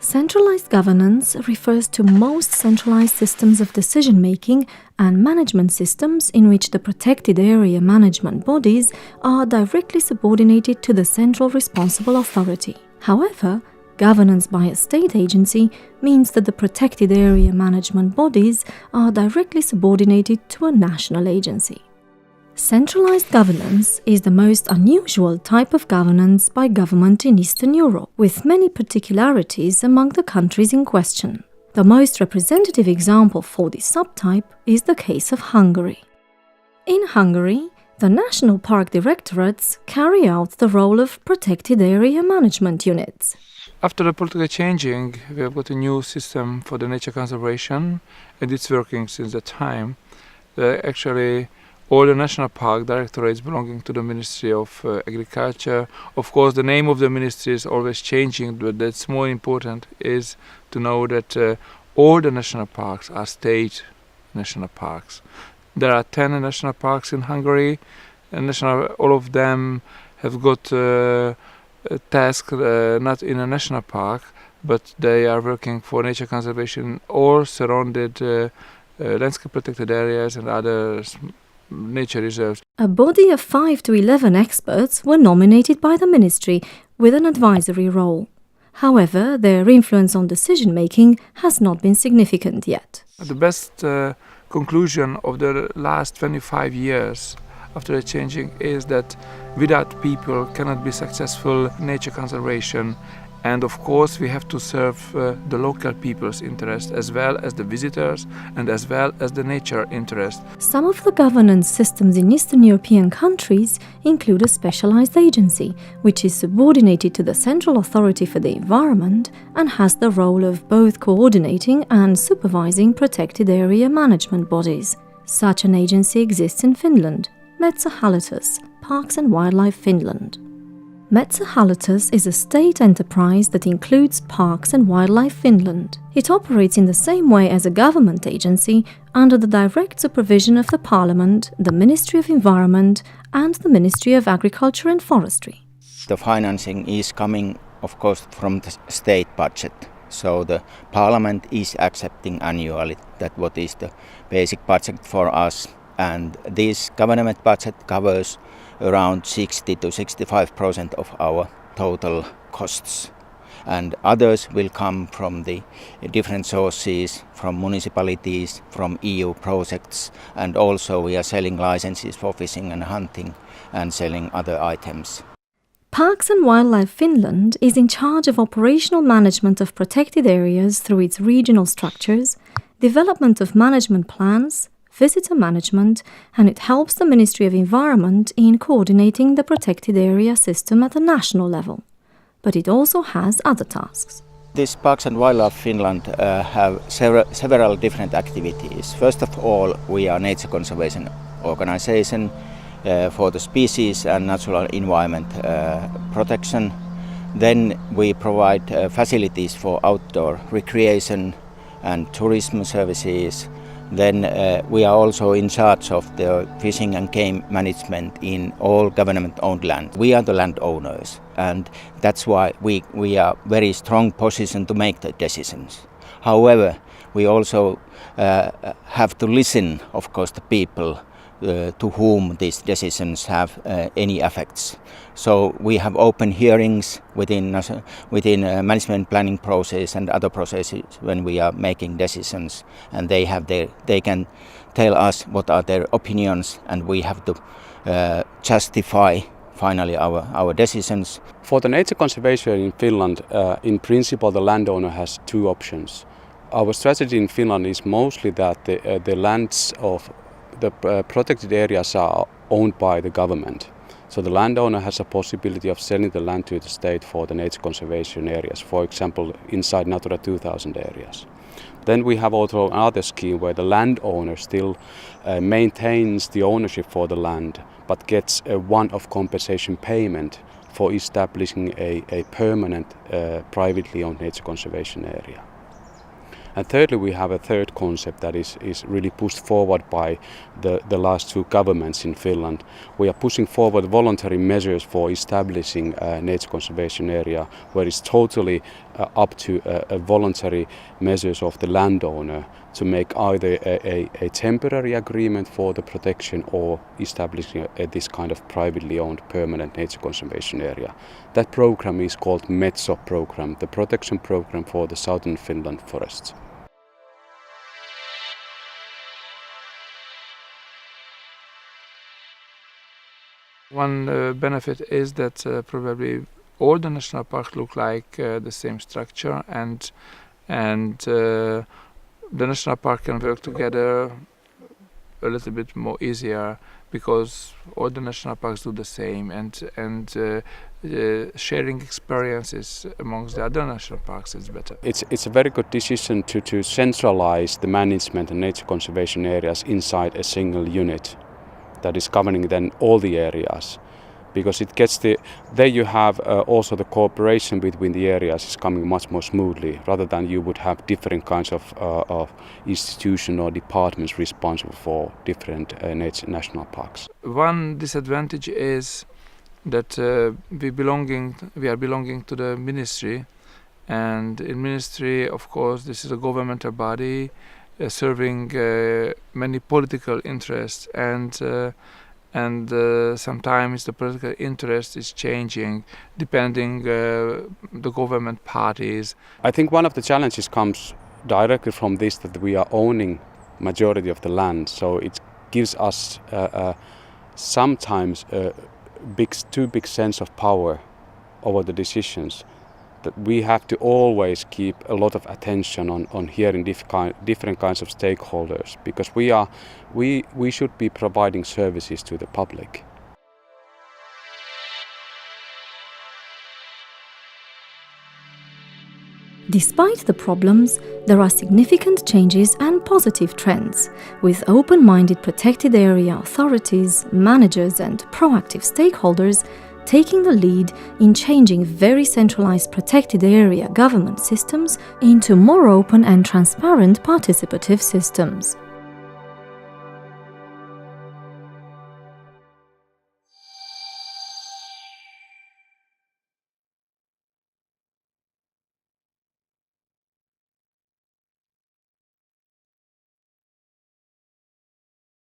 Centralized governance refers to most centralized systems of decision-making and management systems in which the protected area management bodies are directly subordinated to the central responsible authority. However, governance by a state agency means that the protected area management bodies are directly subordinated to a national agency. Centralized governance is the most unusual type of governance by government in Eastern Europe, with many particularities among the countries in question. The most representative example for this subtype is the case of Hungary. In Hungary, the national park directorates carry out the role of protected area management units. After the political changing, we have got a new system for the nature conservation, and it's working since that time. Actually, all the national park directorates belonging to the Ministry of Agriculture. Of course, the name of the ministry is always changing, but that's more important is to know that all the national parks are state national parks. There are 10 national parks in Hungary, and all of them have got a task not in a national park, but they are working for nature conservation, all surrounded landscape protected areas and other nature reserves. A body of 5 to 11 experts were nominated by the ministry with an advisory role. However, their influence on decision-making has not been significant yet. The best conclusion of the last 25 years after the changing is that without people cannot be successful nature conservation. And of course we have to serve the local people's interest as well as the visitors and as well as the nature interest. Some of the governance systems in Eastern European countries include a specialized agency, which is subordinated to the central authority for the environment and has the role of both coordinating and supervising protected area management bodies. Such an agency exists in Finland, Metsähallitus, Parks and Wildlife Finland. Metsähallitus is a state enterprise that includes Parks and Wildlife Finland. It operates in the same way as a government agency under the direct supervision of the Parliament, the Ministry of Environment and the Ministry of Agriculture and Forestry. The financing is coming, of course, from the state budget. So the Parliament is accepting annually that what is the basic budget for us. And this government budget covers around 60 to 65% of our total costs. And others will come from the different sources, from municipalities, from EU projects, and also we are selling licenses for fishing and hunting and selling other items. Parks and Wildlife Finland is in charge of operational management of protected areas through its regional structures, development of management plans, visitor management, and it helps the Ministry of Environment in coordinating the protected area system at a national level. But it also has other tasks. This Parks and Wildlife Finland have several different activities. First of all, we are nature conservation organization for the species and natural environment protection. Then we provide facilities for outdoor recreation and tourism services. Then we are also in charge of the fishing and game management in all government-owned land. We are the landowners, and that's why we are very strong position to make the decisions. However, we also have to listen, of course, to people to whom these decisions have any effects. So we have open hearings within management planning process and other processes when we are making decisions, and they can tell us what are their opinions, and we have to justify finally our decisions. For the nature conservation in Finland, in principle the landowner has two options. Our strategy in Finland is mostly that the lands of the protected areas are owned by the government. So the landowner has a possibility of selling the land to the state for the nature conservation areas, for example, inside Natura 2000 areas. Then we have also another scheme where the landowner still maintains the ownership for the land, but gets a one-off compensation payment for establishing a permanent privately owned nature conservation area. And thirdly, we have a third concept that is really pushed forward by the last two governments in Finland. We are pushing forward voluntary measures for establishing a nature conservation area where it's totally up to voluntary measures of the landowner to make either a temporary agreement for the protection or establishing this kind of privately owned permanent nature conservation area. That program is called Metso program, the protection program for the southern Finland forests. One benefit is that probably all the national parks look like the same structure, and the national park can work together a little bit more easier because all the national parks do the same, and sharing experiences amongst the other national parks is better. It's a very good decision to centralize the management and nature conservation areas inside a single unit that is governing then all the areas, because it gets there you have also the cooperation between the areas is coming much more smoothly, rather than you would have different kinds of institutions or departments responsible for different national parks. One disadvantage is that we are belonging to the ministry, and in ministry, of course, this is a governmental body serving many political interests, and sometimes the political interest is changing depending the government parties. I think one of the challenges comes directly from this, that we are owning majority of the land, so it gives us sometimes a too big sense of power over the decisions, that we have to always keep a lot of attention on hearing different kinds of stakeholders, because we should be providing services to the public. Despite the problems, there are significant changes and positive trends, with open-minded protected area authorities, managers and proactive stakeholders taking the lead in changing very centralized protected area government systems into more open and transparent participative systems.